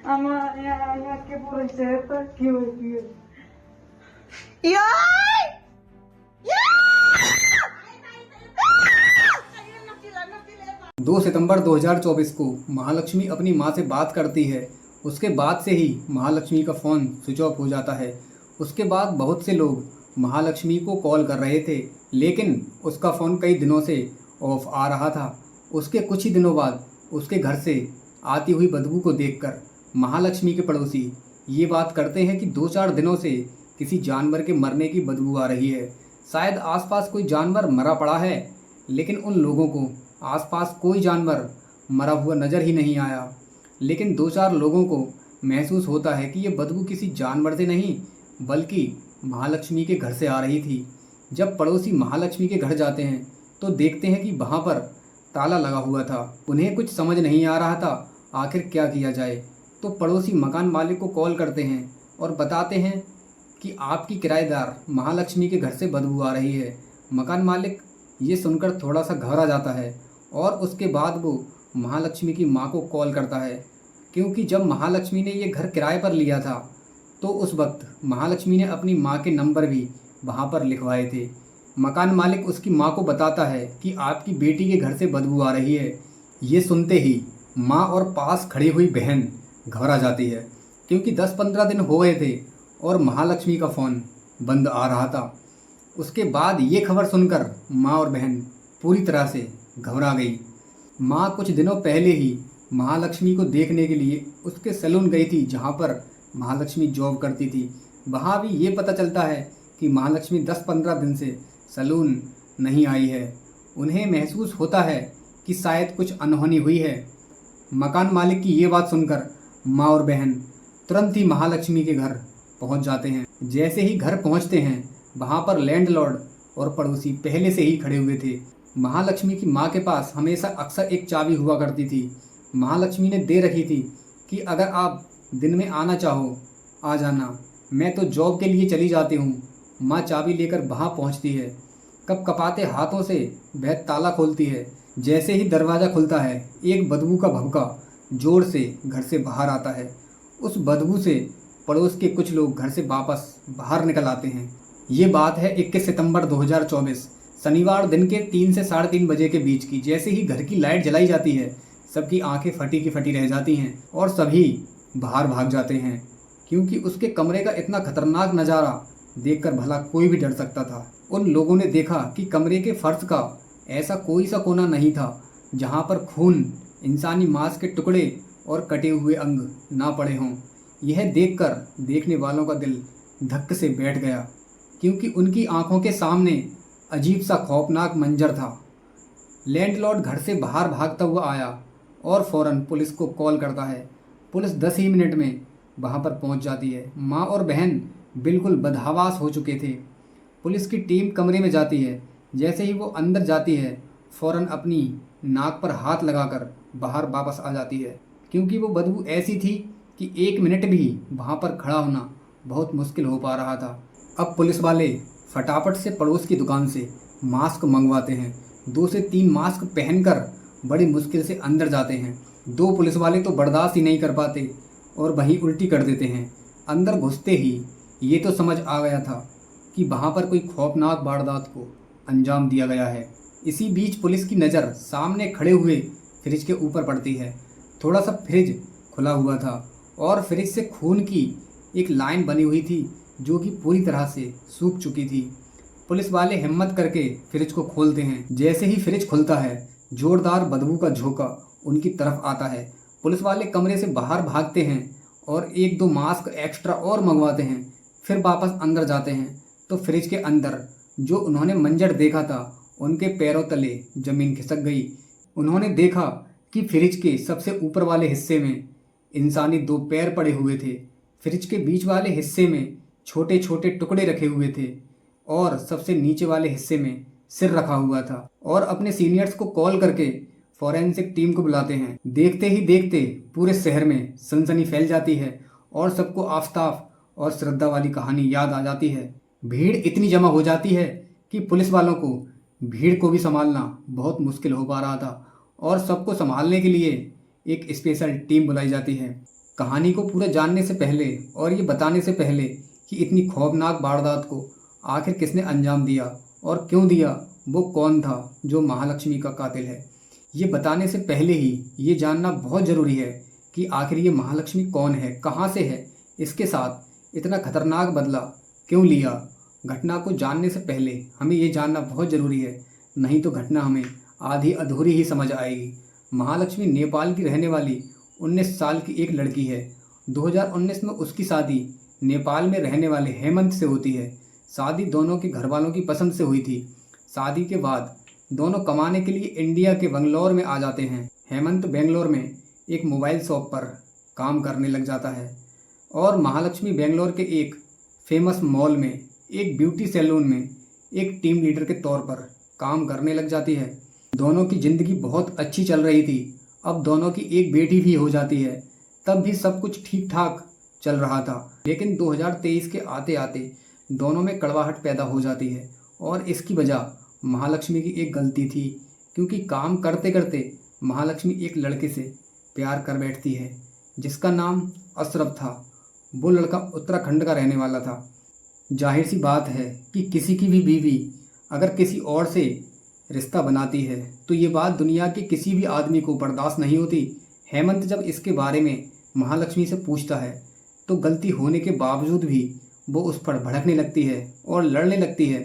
दो सितंबर 2024 को महालक्ष्मी अपनी मां से बात करती है। उसके बाद से ही महालक्ष्मी का फ़ोन स्विच ऑफ हो जाता है। उसके बाद बहुत से लोग महालक्ष्मी को कॉल कर रहे थे, लेकिन उसका फ़ोन कई दिनों से ऑफ आ रहा था। उसके कुछ ही दिनों बाद उसके घर से आती हुई बदबू को देखकर महालक्ष्मी के पड़ोसी ये बात करते हैं कि 2-4 दिनों से किसी जानवर के मरने की बदबू आ रही है। शायद आसपास कोई जानवर मरा पड़ा है, लेकिन उन लोगों को आसपास कोई जानवर मरा हुआ नज़र ही नहीं आया। लेकिन 2-4 लोगों को महसूस होता है कि ये बदबू किसी जानवर से नहीं बल्कि महालक्ष्मी के घर से आ रही थी। जब पड़ोसी महालक्ष्मी के घर जाते हैं तो देखते हैं कि वहाँ पर ताला लगा हुआ था। उन्हें कुछ समझ नहीं आ रहा था आखिर क्या किया जाए। तो पड़ोसी मकान मालिक को कॉल करते हैं और बताते हैं कि आपकी किराएदार महालक्ष्मी के घर से बदबू आ रही है। मकान मालिक ये सुनकर थोड़ा सा घबरा जाता है और उसके बाद वो महालक्ष्मी की मां को कॉल करता है, क्योंकि जब महालक्ष्मी ने ये घर किराए पर लिया था तो उस वक्त महालक्ष्मी ने अपनी मां के नंबर भी वहाँ पर लिखवाए थे। मकान मालिक उसकी मां को बताता है कि आपकी बेटी के घर से बदबू आ रही है। ये सुनते ही मां और पास खड़ी हुई बहन घबरा जाती है, क्योंकि 10-15 दिन हो गए थे और महालक्ष्मी का फ़ोन बंद आ रहा था। उसके बाद ये खबर सुनकर माँ और बहन पूरी तरह से घबरा गई। माँ कुछ दिनों पहले ही महालक्ष्मी को देखने के लिए उसके सैलून गई थी, जहाँ पर महालक्ष्मी जॉब करती थी। वहाँ भी ये पता चलता है कि महालक्ष्मी 10-15 दिन से सैलून नहीं आई है। उन्हें महसूस होता है कि शायद कुछ अनहोनी हुई है। मकान मालिक की ये बात सुनकर माँ और बहन तुरंत ही महालक्ष्मी के घर पहुँच जाते हैं। जैसे ही घर पहुँचते हैं वहाँ पर लैंडलॉर्ड और पड़ोसी पहले से ही खड़े हुए थे। महालक्ष्मी की माँ के पास हमेशा अक्सर एक चाबी हुआ करती थी। महालक्ष्मी ने दे रखी थी कि अगर आप दिन में आना चाहो आ जाना, मैं तो जॉब के लिए चली जाती हूँ। माँ चाबी लेकर वहाँ पहुँचती है। कपकपाते हाथों से वह ताला खोलती है। जैसे ही दरवाज़ा खुलता है एक बदबू का भभका जोर से घर से बाहर आता है। उस बदबू से पड़ोस के कुछ लोग घर से वापस बाहर निकल आते हैं। ये बात है 21 सितंबर 2024 शनिवार दिन के 3 से 3:30 बजे के बीच की। जैसे ही घर की लाइट जलाई जाती है सबकी आंखें फटी की फटी रह जाती हैं और सभी बाहर भाग जाते हैं, क्योंकि उसके कमरे का इतना खतरनाक नज़ारा देखकर भला कोई भी डर सकता था। उन लोगों ने देखा कि कमरे के फर्श का ऐसा कोई सा कोना नहीं था जहाँ पर खून, इंसानी मांस के टुकड़े और कटे हुए अंग ना पड़े हों। यह देखकर देखने वालों का दिल धक्के से बैठ गया, क्योंकि उनकी आंखों के सामने अजीब सा खौफनाक मंजर था। लैंडलॉर्ड घर से बाहर भागता हुआ आया और फ़ौरन पुलिस को कॉल करता है। पुलिस 10 ही मिनट में वहाँ पर पहुँच जाती है। माँ और बहन बिल्कुल बदहवास हो चुके थे। पुलिस की टीम कमरे में जाती है। जैसे ही वो अंदर जाती है फ़ौरन अपनी नाक पर हाथ लगाकर बाहर वापस आ जाती है, क्योंकि वो बदबू ऐसी थी कि 1 मिनट भी वहाँ पर खड़ा होना बहुत मुश्किल हो पा रहा था। अब पुलिस वाले फटाफट से पड़ोस की दुकान से मास्क मंगवाते हैं। 2 से 3 मास्क पहनकर बड़ी मुश्किल से अंदर जाते हैं। 2 पुलिस वाले तो बर्दाश्त ही नहीं कर पाते और वहीं उल्टी कर देते हैं। अंदर घुसते ही ये तो समझ आ गया था कि वहाँ पर कोई खौफनाक वारदात को अंजाम दिया गया है। इसी बीच पुलिस की नज़र सामने खड़े हुए फ्रिज के ऊपर पड़ती है। थोड़ा सा फ्रिज खुला हुआ था और फ्रिज से खून की एक लाइन बनी हुई थी जो कि पूरी तरह से सूख चुकी थी। पुलिस वाले हिम्मत करके फ्रिज को खोलते हैं। जैसे ही फ्रिज खुलता है जोरदार बदबू का झोंका उनकी तरफ आता है। पुलिस वाले कमरे से बाहर भागते हैं और 1-2 मास्क एक्स्ट्रा और मंगवाते हैं। फिर वापस अंदर जाते हैं तो फ्रिज के अंदर जो उन्होंने मंजर देखा था उनके पैरों तले ज़मीन खिसक गई। उन्होंने देखा कि फ्रिज के सबसे ऊपर वाले हिस्से में इंसानी 2 पैर पड़े हुए थे। फ्रिज के बीच वाले हिस्से में छोटे छोटे टुकड़े रखे हुए थे और सबसे नीचे वाले हिस्से में सिर रखा हुआ था। और अपने सीनियर्स को कॉल करके फॉरेंसिक टीम को बुलाते हैं। देखते ही देखते पूरे शहर में सनसनी फैल जाती है और सबको आफताब और श्रद्धा वाली कहानी याद आ जाती है। भीड़ इतनी जमा हो जाती है कि पुलिस वालों को भीड़ को भी संभालना बहुत मुश्किल हो पा रहा था और सबको संभालने के लिए एक स्पेशल टीम बुलाई जाती है। कहानी को पूरा जानने से पहले और ये बताने से पहले कि इतनी खौफनाक वारदात को आखिर किसने अंजाम दिया और क्यों दिया, वो कौन था जो महालक्ष्मी का कातिल है, ये बताने से पहले ही ये जानना बहुत ज़रूरी है कि आखिर ये महालक्ष्मी कौन है, कहाँ से है, इसके साथ इतना खतरनाक बदला क्यों लिया। घटना को जानने से पहले हमें ये जानना बहुत ज़रूरी है, नहीं तो घटना हमें आधी अधूरी ही समझ आएगी। महालक्ष्मी नेपाल की रहने वाली 19 साल की एक लड़की है। 2019 में उसकी शादी नेपाल में रहने वाले हेमंत से होती है। शादी दोनों के घर वालों की पसंद से हुई थी। शादी के बाद दोनों कमाने के लिए इंडिया के बेंगलोर में आ जाते हैं। हेमंत बेंगलोर में एक मोबाइल शॉप पर काम करने लग जाता है और महालक्ष्मी बेंगलोर के एक फेमस मॉल में एक ब्यूटी सैलून में एक टीम लीडर के तौर पर काम करने लग जाती है। दोनों की ज़िंदगी बहुत अच्छी चल रही थी। अब दोनों की एक बेटी भी हो जाती है। तब भी सब कुछ ठीक ठाक चल रहा था, लेकिन 2023 के आते आते दोनों में कड़वाहट पैदा हो जाती है और इसकी वजह महालक्ष्मी की एक गलती थी, क्योंकि काम करते करते महालक्ष्मी एक लड़के से प्यार कर बैठती है जिसका नाम अशरफ था। वो लड़का उत्तराखंड का रहने वाला था। जाहिर सी बात है कि किसी की भी बीवी अगर किसी और से रिश्ता बनाती है तो ये बात दुनिया के किसी भी आदमी को बर्दाश्त नहीं होती। हेमंत जब इसके बारे में महालक्ष्मी से पूछता है तो गलती होने के बावजूद भी वो उस पर भड़कने लगती है और लड़ने लगती है।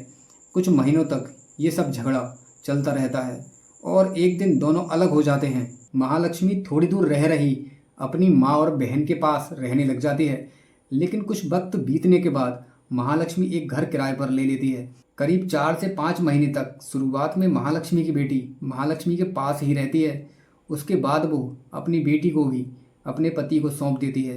कुछ महीनों तक ये सब झगड़ा चलता रहता है और एक दिन दोनों अलग हो जाते हैं। महालक्ष्मी थोड़ी दूर रह रही अपनी माँ और बहन के पास रहने लग जाती है, लेकिन कुछ वक्त बीतने के बाद महालक्ष्मी एक घर किराए पर ले लेती है। करीब 4 से 5 महीने तक शुरुआत में महालक्ष्मी की बेटी महालक्ष्मी के पास ही रहती है। उसके बाद वो अपनी बेटी को भी अपने पति को सौंप देती है।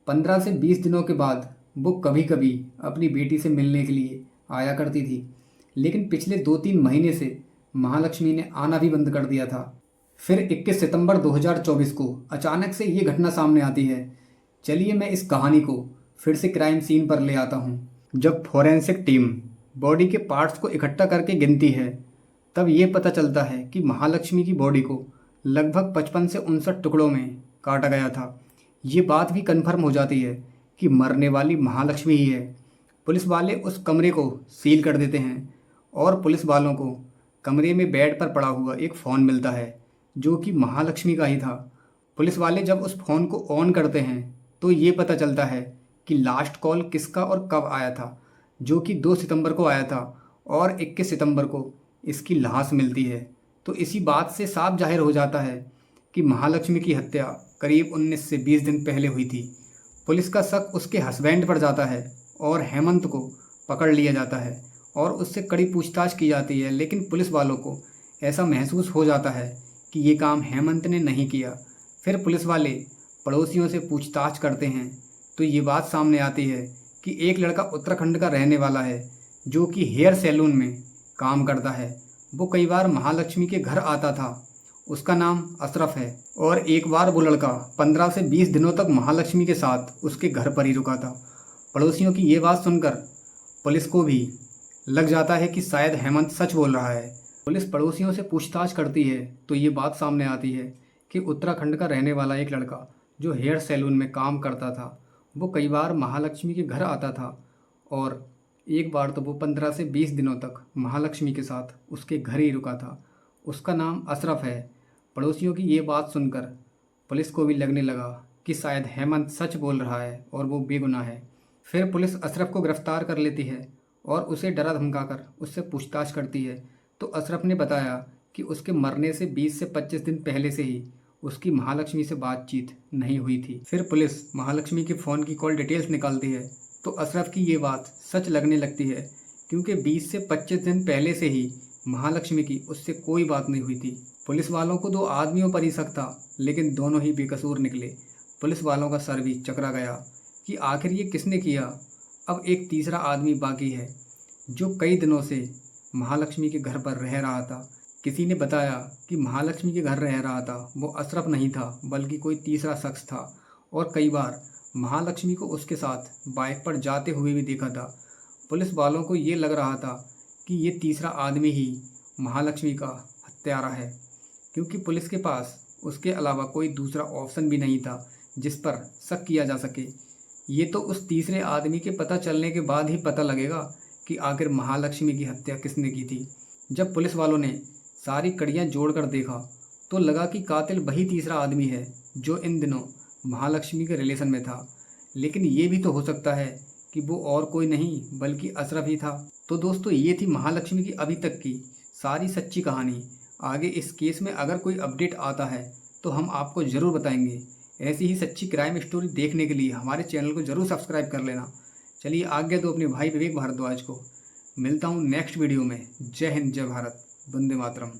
15 से 20 दिनों के बाद वो कभी कभी अपनी बेटी से मिलने के लिए आया करती थी, लेकिन पिछले 2-3 महीने से महालक्ष्मी ने आना भी बंद कर दिया था। फिर 21 सितंबर 2024 को अचानक से ये घटना सामने आती है। चलिए मैं इस कहानी को फिर से क्राइम सीन पर ले आता हूँ। जब फोरेंसिक टीम बॉडी के पार्ट्स को इकट्ठा करके गिनती है तब ये पता चलता है कि महालक्ष्मी की बॉडी को लगभग 55 से 59 टुकड़ों में काटा गया था। ये बात भी कन्फर्म हो जाती है कि मरने वाली महालक्ष्मी ही है। पुलिस वाले उस कमरे को सील कर देते हैं और पुलिस वालों को कमरे में बेड पर पड़ा हुआ एक फ़ोन मिलता है जो कि महालक्ष्मी का ही था। पुलिस वाले जब उस फ़ोन को ऑन करते हैं तो ये पता चलता है कि लास्ट कॉल किसका और कब आया था, जो कि 2 सितंबर को आया था और 21 सितंबर को इसकी लाश मिलती है। तो इसी बात से साफ जाहिर हो जाता है कि महालक्ष्मी की हत्या करीब 19 से 20 दिन पहले हुई थी। पुलिस का शक उसके हस्बैंड पर जाता है और हेमंत को पकड़ लिया जाता है और उससे कड़ी पूछताछ की जाती है, लेकिन पुलिस वालों को ऐसा महसूस हो जाता है कि ये काम हेमंत ने नहीं किया। फिर पुलिस वाले पड़ोसियों से पूछताछ करते हैं तो ये बात सामने आती है कि एक लड़का उत्तराखंड का रहने वाला है जो कि हेयर सैलून में काम करता है। वो कई बार महालक्ष्मी के घर आता था। उसका नाम अशरफ है और एक बार वो लड़का 15 से 20 दिनों तक महालक्ष्मी के साथ उसके घर पर ही रुका था। पड़ोसियों की ये बात सुनकर पुलिस को भी लग जाता है कि शायद हेमंत सच बोल रहा है। पुलिस पड़ोसियों से पूछताछ करती है तो ये बात सामने आती है कि उत्तराखंड का रहने वाला एक लड़का जो हेयर सैलून में काम करता था वो कई बार महालक्ष्मी के घर आता था और एक बार तो वो 15 से 20 दिनों तक महालक्ष्मी के साथ उसके घर ही रुका था। उसका नाम अशरफ है। पड़ोसियों की ये बात सुनकर पुलिस को भी लगने लगा कि शायद हेमंत सच बोल रहा है और वो बेगुनाह है। फिर पुलिस अशरफ को गिरफ्तार कर लेती है और उसे डरा धमकाकर उससे पूछताछ करती है तो अशरफ ने बताया कि उसके मरने से 20 से 25 दिन पहले से ही उसकी महालक्ष्मी से बातचीत नहीं हुई थी। फिर पुलिस महालक्ष्मी के फ़ोन की कॉल डिटेल्स निकालती है तो अशरफ की ये बात सच लगने लगती है, क्योंकि 20 से 25 दिन पहले से ही महालक्ष्मी की उससे कोई बात नहीं हुई थी। पुलिस वालों को 2 आदमियों पर ही शक था, लेकिन दोनों ही बेकसूर निकले। पुलिस वालों का सर भी चकरा गया कि आखिर ये किसने किया। अब एक तीसरा आदमी बाकी है जो कई दिनों से महालक्ष्मी के घर पर रह रहा था। किसी ने बताया कि महालक्ष्मी के घर रह रहा था वो अशरफ नहीं था बल्कि कोई तीसरा शख्स था और कई बार महालक्ष्मी को उसके साथ बाइक पर जाते हुए भी देखा था। पुलिस वालों को ये लग रहा था कि ये तीसरा आदमी ही महालक्ष्मी का हत्यारा है, क्योंकि पुलिस के पास उसके अलावा कोई दूसरा ऑप्शन भी नहीं था जिस पर शक किया जा सके। ये तो उस तीसरे आदमी के पता चलने के बाद ही पता लगेगा कि आखिर महालक्ष्मी की हत्या किसने की थी। जब पुलिस वालों ने सारी कड़ियाँ जोड़कर देखा तो लगा कि कातिल वही तीसरा आदमी है जो इन दिनों महालक्ष्मी के रिलेशन में था। लेकिन ये भी तो हो सकता है कि वो और कोई नहीं बल्कि अशरफ ही था। तो दोस्तों, ये थी महालक्ष्मी की अभी तक की सारी सच्ची कहानी। आगे इस केस में अगर कोई अपडेट आता है तो हम आपको ज़रूर बताएंगे। ऐसी ही सच्ची क्राइम स्टोरी देखने के लिए हमारे चैनल को ज़रूर सब्सक्राइब कर लेना। चलिए आज्ञा दो अपने भाई विवेक भारद्वाज को। मिलता हूँ नेक्स्ट वीडियो में। जय हिंद, जय भारत, वंदे मातरम।